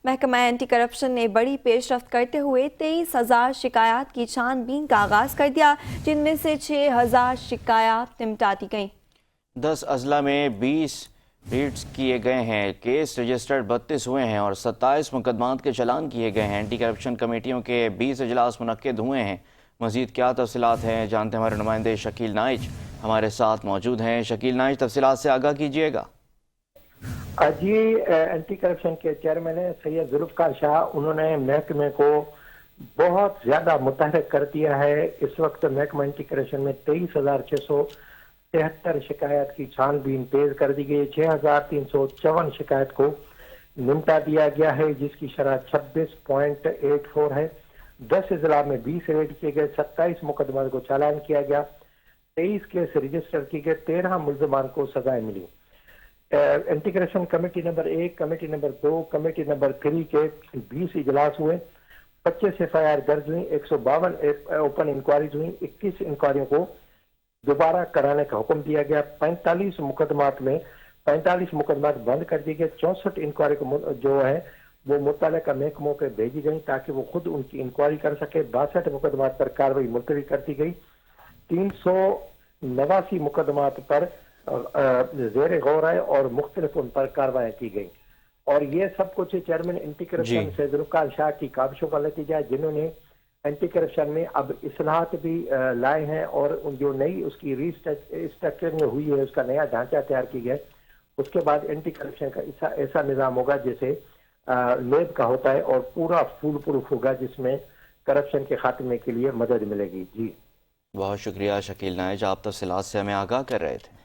محکمہ anti corruption نے بڑی پیش رفت کرتے ہوئے 23,000 شکایات کی چھان بین کا آغاز کر دیا، جن میں سے 6,000 شکایات نمٹا دی گئیں۔ 10 اضلاع میں 20 ریٹس کیے گئے ہیں، کیس رجسٹرڈ 32 ہوئے ہیں اور 27 مقدمات کے چالان کیے گئے ہیں۔ اینٹی کرپشن کمیٹیوں کے 20 اجلاس منعقد ہوئے ہیں۔ مزید کیا تفصیلات ہیں جانتے ہیں ہمارے نمائندے شکیل نائچ ہمارے ساتھ موجود ہیں۔ شکیل نائچ، تفصیلات سے آگاہ کیجیے گا۔ جی، اینٹی کرپشن کے چیئرمین سید ذوالفقار شاہ، انہوں نے محکمے کو بہت زیادہ متحرک کر دیا ہے۔ اس وقت محکمہ اینٹی کرپشن میں 23,673 شکایات کی چھان بین تیز کر دی گئی۔ 6,354 شکایت کو نمٹا دیا گیا ہے، جس کی شرح 26.84 ہے۔ 10 اضلاع میں 20 ریڈ کیے گئے، 27 مقدمات کو چالان کیا گیا، 23 کیس رجسٹر کیے گئے، 13 ملزمان کو سزائیں ملی۔ Anti corruption committee number 1، committee number 2، committee number 3 کے 20 اجلاس ہوئے، 25 FIR درج ہوئی، 152 اوپن انکوائریز ہوئی، 21 انکوائریوں کو دوبارہ کرانے کا حکم دیا گیا۔ 45 مقدمات میں 45 مقدمات بند کر دی گئے، 64 انکوائری کو جو ہے وہ متعلقہ محکموں پہ بھیجی گئی تاکہ وہ خود ان کی انکوائری کر سکے۔ 62 مقدمات پر کارروائی ملتوی کر دی گئی، 389 مقدمات پر زیر غور ہے اور مختلف ان پر کاروائیاں کی گئی۔ اور یہ سب کچھ چیئرمین اینٹی کرپشن سے ذوالفقار شاہ کی کاوشوں کا نتیجہ ہے، جنہوں نے اینٹی کرپشن میں اب اصلاحات بھی لائے ہیں اور جو نئی اس کی ریسٹرکچرنگ ہوئی ہے، اس کا نیا ڈھانچہ تیار کی گیا ہے۔ اس کے بعد اینٹی کرپشن کا ایسا نظام ہوگا جیسے لیب کا ہوتا ہے اور پورا فول پروف ہوگا، جس میں کرپشن کے خاتمے کے لیے مدد ملے گی۔ جی بہت شکریہ شکیل نائچ، آپ تفصیلات سے ہمیں آگاہ کر رہے تھے۔